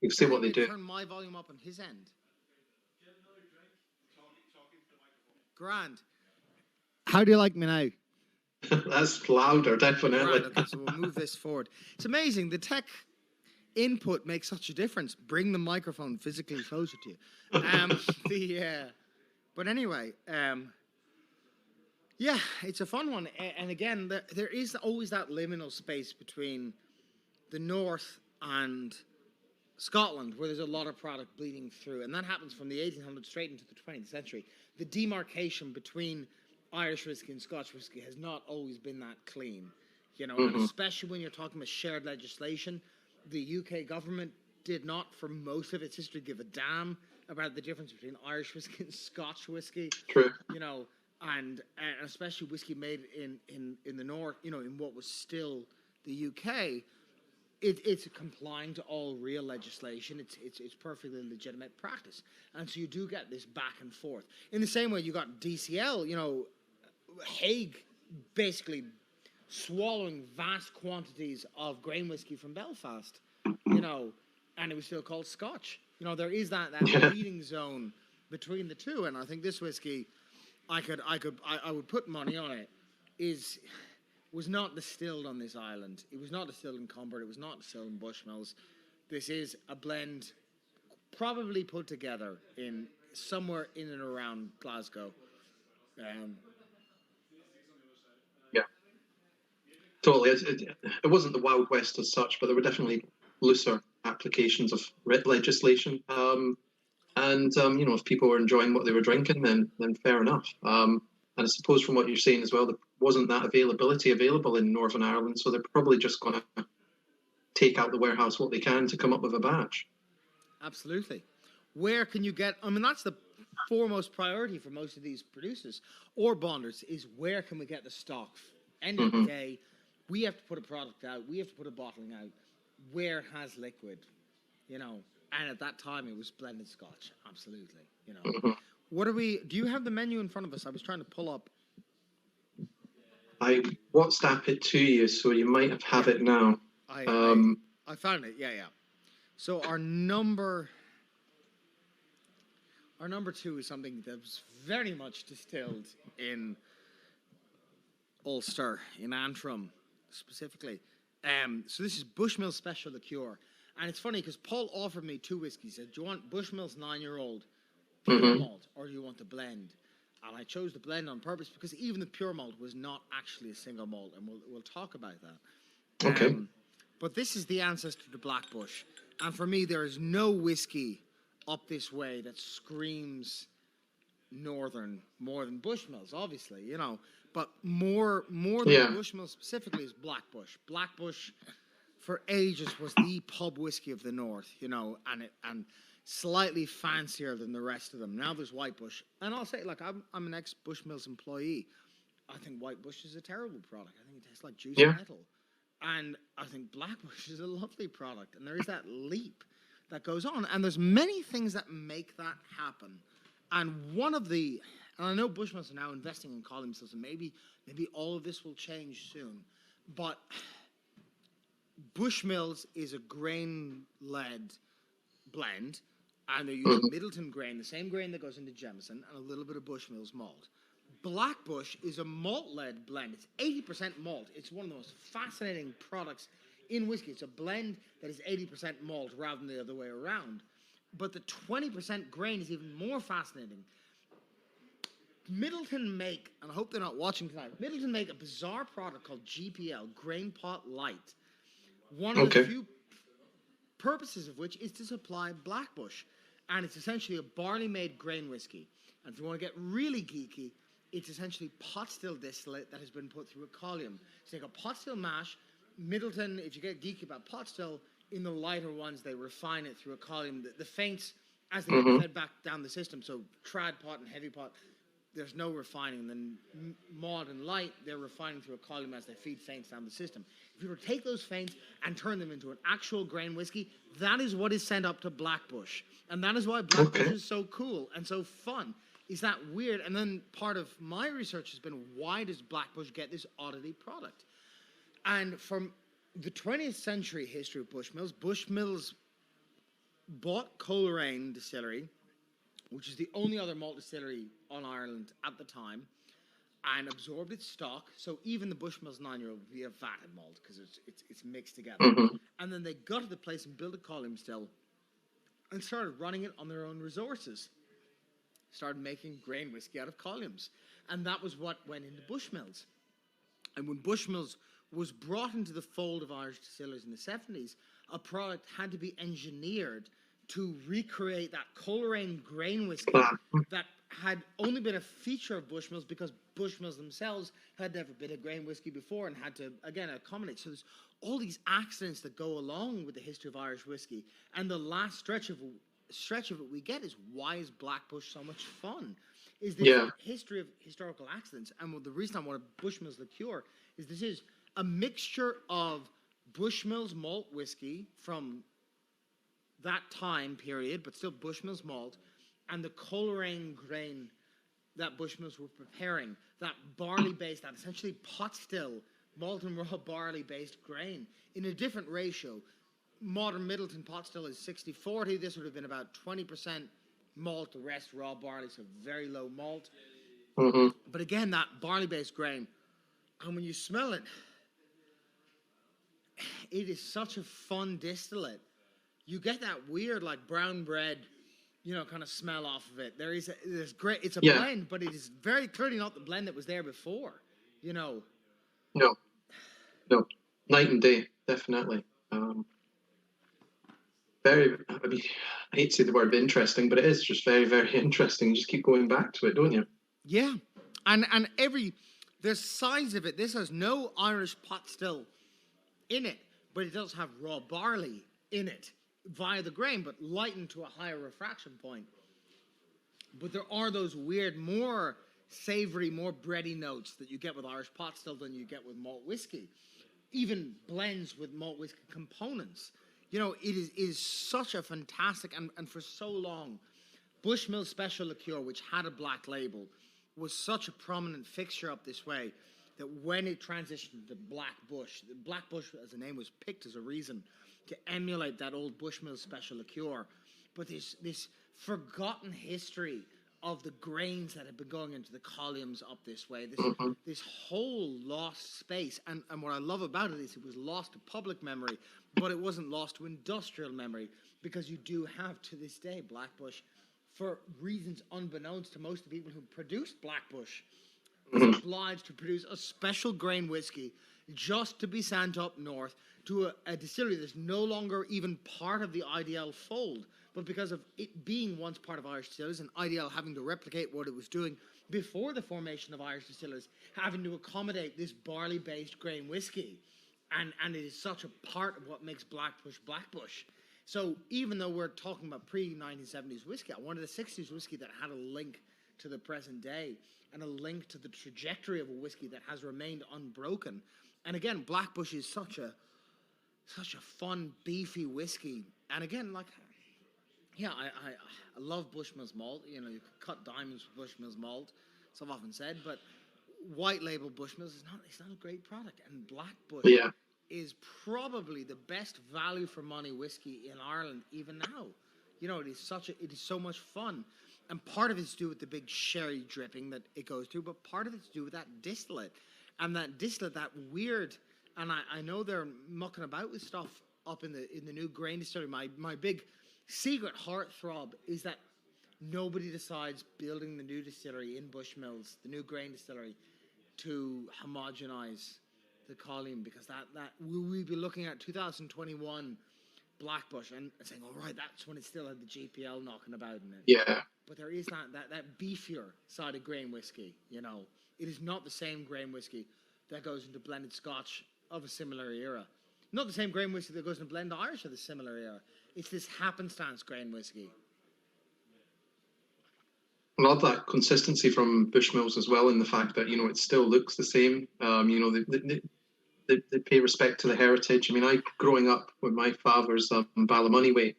You see what they do. Turn my volume up on his end. Grand. How do you like me now? That's louder, definitely. Grand. Okay, so we'll move this forward. It's amazing. The tech input makes such a difference. Bring the microphone physically closer to you. But anyway, yeah, it's a fun one. And again, there is always that liminal space between the north and Scotland, where there's a lot of product bleeding through. And that happens from the 1800s straight into the 20th century. The demarcation between Irish whiskey and Scotch whiskey has not always been that clean. And especially when you're talking about shared legislation, the UK government did not, for most of its history, give a damn about the difference between Irish whiskey and Scotch whiskey. True. And especially whiskey made in the north, in what was still the UK. It's complying to all real legislation. It's perfectly legitimate practice, and so you do get this back and forth. In the same way, you got DCL, Hague basically swallowing vast quantities of grain whiskey from Belfast, and it was still called Scotch. There is that bleeding zone between the two, and I think this whiskey, I would put money on it, was not distilled on this island. It was not distilled in Comber. It was not distilled in Bushmills. This is a blend probably put together in somewhere in and around Glasgow. Yeah, totally. It wasn't the Wild West as such, but there were definitely looser applications of legislation. If people were enjoying what they were drinking, then fair enough. And I suppose from what you're saying as well, there wasn't that availability available in Northern Ireland, so they're probably just going to take out the warehouse what they can to come up with a batch. Absolutely. Where can you get, that's the foremost priority for most of these producers or bonders, is where can we get the stock? End of the day, we have to put a product out, we have to put a bottling out, where has liquid, and at that time it was blended Scotch, absolutely, do you have the menu in front of us? I was trying to pull up. I WhatsApp it to you, so you might have it now. I found it, yeah. So our number 2 is something that was very much distilled in Ulster, in Antrim, specifically. So this is Bushmills Special Liqueur. And it's funny because Paul offered me 2 whiskeys. He said, do you want Bushmills 9-year-old pure malt, or do you want the blend? And I chose the blend on purpose because even the pure malt was not actually a single malt, and we'll talk about that. Okay. But this is the ancestor to Black Bush. And for me, there is no whiskey up this way that screams northern more than Bushmills, obviously, But more than Bushmills specifically is Black Bush. Black Bush for ages was the pub whiskey of the north, and slightly fancier than the rest of them. Now there's White Bush, and I'll say, I'm an ex-Bushmills employee. I think White Bush is a terrible product. I think it tastes like juicy metal, and I think Black Bush is a lovely product. And there is that leap that goes on, and there's many things that make that happen. And and I know Bushmills are now investing in calling themselves, and maybe all of this will change soon, but Bushmills is a grain-led blend, and they're using Middleton grain, the same grain that goes into Jameson, and a little bit of Bushmills malt. Black Bush is a malt-led blend. It's 80% malt. It's one of the most fascinating products in whiskey. It's a blend that is 80% malt rather than the other way around. But the 20% grain is even more fascinating. Middleton make, and I hope they're not watching tonight, Middleton make a bizarre product called GPL, Grain Pot Light. One of the few purposes of which is to supply Black Bush. And it's essentially a barley-made grain whiskey. And if you want to get really geeky, it's essentially pot still distillate that has been put through a column. So you take a pot still mash. Middleton, if you get geeky about pot still, in the lighter ones, they refine it through a column. The faints, as they get fed back down the system, so trad pot and heavy pot, there's no refining. Then mod and light, they're refining through a column as they feed faints down the system. If you were to take those faints and turn them into an actual grain whiskey, that is what is sent up to Black Bush. And that is why Black Bush is so cool and so fun. Is that weird? And then part of my research has been, why does Black Bush get this oddity product? And from the 20th century history of Bushmills bought Coleraine Distillery, which is the only other malt distillery on Ireland at the time, and absorbed its stock. So even the Bushmills 9-year-old would be a vatted malt because it's mixed together. Mm-hmm. And then they got to the place and built a column still and started running it on their own resources. Started making grain whiskey out of columns. And that was what went into Bushmills. And when Bushmills was brought into the fold of Irish distillers in the 70s, a product had to be engineered to recreate that Coleraine grain whiskey that had only been a feature of Bushmills because Bushmills themselves had never been a grain whiskey before and had to, again, accommodate. So there's all these accidents that go along with the history of Irish whiskey. And the last stretch of it we get is, why is Blackbush so much fun? Is this history of historical accidents. And the reason I wanted Bushmills Liqueur is this is a mixture of Bushmills malt whiskey from that time period, but still Bushmills malt, and the Coleraine grain that Bushmills were preparing, that barley-based, that essentially pot still, malt and raw barley-based grain in a different ratio. Modern Middleton pot still is 60-40. This would have been about 20% malt, the rest raw barley, so very low malt. Mm-hmm. But again, that barley-based grain, and when you smell it, it is such a fun distillate. You get that weird, like, brown bread, kind of smell off of it. There's great. It's a blend, but it is very clearly not the blend that was there before. No, night and day, definitely. Very. I mean, I hate to say the word interesting, but it is just very, very interesting. You just keep going back to it, don't you? Yeah, and the size of it. This has no Irish pot still in it, but it does have raw barley in it via the grain, but lightened to a higher refraction point. But there are those weird, more savory, more bready notes that you get with Irish pot still than you get with malt whiskey. Even blends with malt whiskey components. It is such a fantastic, and for so long, Bushmills Special Liqueur, which had a black label, was such a prominent fixture up this way that when it transitioned to Blackbush, the Blackbush as a name was picked as a reason to emulate that old Bushmills Special Liqueur. But this forgotten history of the grains that had been going into the columns up this way, this whole lost space. And what I love about it is it was lost to public memory, but it wasn't lost to industrial memory, because you do have, to this day, Blackbush, for reasons unbeknownst to most of the people who produced Blackbush, is obliged to produce a special grain whiskey just to be sent up north to a distillery that's no longer even part of the IDL fold, but because of it being once part of Irish Distillers and IDL having to replicate what it was doing before the formation of Irish Distillers, having to accommodate this barley-based grain whiskey. And it is such a part of what makes Blackbush. So even though we're talking about pre-1970s whiskey, I wanted a 60s whiskey that had a link to the present day and a link to the trajectory of a whiskey that has remained unbroken. And again, Blackbush is such a fun, beefy whiskey. And again, I love Bushmills malt. You could cut diamonds with Bushmills malt, so I've often said, but white label Bushmills is not a great product. And Blackbush is probably the best value for money whiskey in Ireland even now. It is so much fun. And part of it's to do with the big sherry dripping that it goes through, but part of it's to do with that distillate. And that distillate, that weird, and I know they're mucking about with stuff up in the new grain distillery. My big secret heartthrob is that nobody decides building the new distillery in Bushmills, the new grain distillery, to homogenize the column, because that we'll be looking at 2021 Blackbush and saying, all right, that's when it still had the GPL knocking about in it. Yeah. But there is that beefier side of grain whiskey. It is not the same grain whiskey that goes into blended Scotch of a similar era. Not the same grain whiskey that goes into blended Irish of a similar era. It's this happenstance grain whiskey. I love that consistency from Bushmills as well, in the fact that it still looks the same. They pay respect to the heritage. I mean, growing up with my father's Ballymoney way,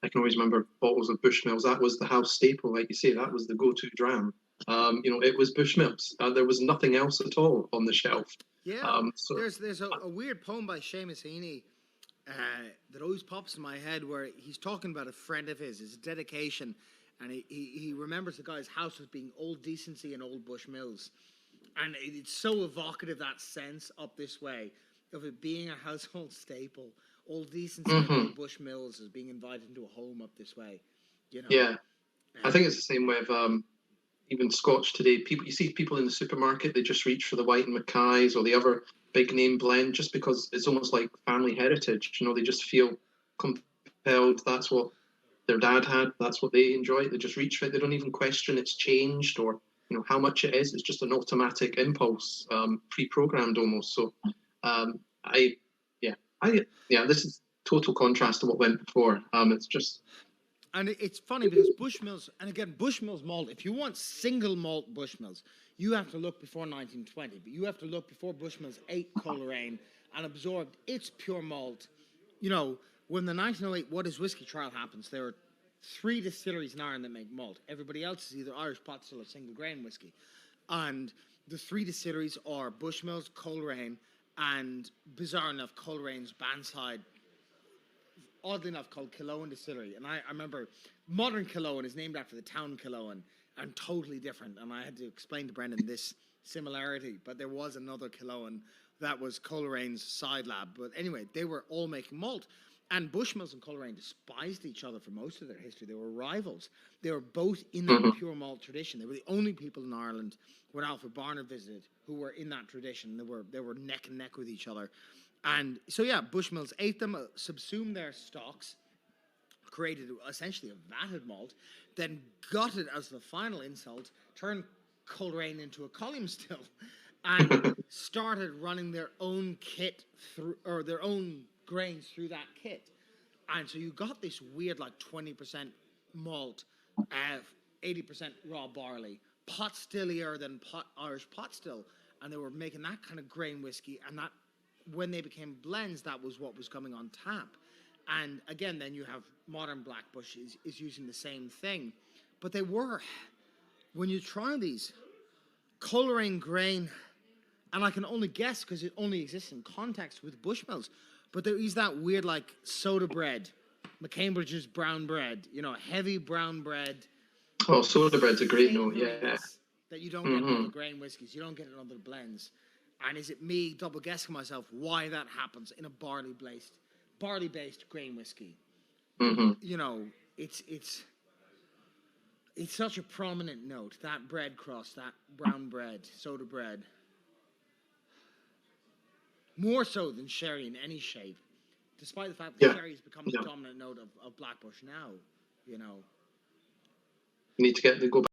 I can always remember bottles of Bushmills. That was the house staple, like you say. That was the go-to dram. It was Bushmills. There was nothing else at all on the shelf. Yeah. There's a weird poem by Seamus Heaney that always pops in my head, where he's talking about a friend of his dedication, and he remembers the guy's house as being old decency and old Bushmills. And it's so evocative, that sense up this way of it being a household staple. Old decency and old Bushmills as being invited into a home up this way. You know? Yeah. I think it's the same with even Scotch today. You see people in the supermarket, they just reach for the White and Mackay's or the other big name blend just because it's almost like family heritage. They just feel compelled. That's what their dad had. That's what they enjoy. They just reach for it. They don't even question it's changed or how much it is. It's just an automatic impulse, pre-programmed almost. So, this is total contrast to what went before. It's just. And it's funny because Bushmills, and again, Bushmills malt, if you want single malt Bushmills, you have to look before 1920, but you have to look before Bushmills ate Coleraine and absorbed its pure malt. When the 1908 What is Whiskey trial happens, there are 3 distilleries in Ireland that make malt. Everybody else is either Irish pot still or single grain whiskey. And the 3 distilleries are Bushmills, Coleraine, and bizarre enough, Coleraine's Bandside, oddly enough, called Killowen Distillery. And I remember modern Killowen is named after the town Killowen and totally different. And I had to explain to Brendan this similarity. But there was another Killowen that was Coleraine's side lab. But anyway, they were all making malt. And Bushmills and Coleraine despised each other for most of their history. They were rivals. They were both in that pure malt tradition. They were the only people in Ireland, when Alfred Barnard visited, who were in that tradition. They were neck and neck with each other. And so, Bushmills ate them, subsumed their stocks, created essentially a vatted malt, then gutted as the final insult, turned Coleraine into a column still, and started running their own kit through, or their own grains through that kit. And so you got this weird, like 20% malt, 80% raw barley, pot stillier than Irish pot still, and they were making that kind of grain whiskey, and that. When they became blends, that was what was coming on tap. And again, then you have modern Blackbush is using the same thing. But they were, when you try these, Coleraine grain, and I can only guess because it only exists in context with Bushmills, but there is that weird, like, soda bread, McCambridge's brown bread, heavy brown bread. Oh, soda bread's a great note, yeah. That you don't get in other grain whiskies, you don't get in other blends. And is it me double guessing myself why that happens in a barley-based grain whiskey? It's such a prominent note, that bread crust, that brown bread, soda bread. More so than sherry in any shape, despite the fact that sherry has become the dominant note of Blackbush now. You need to go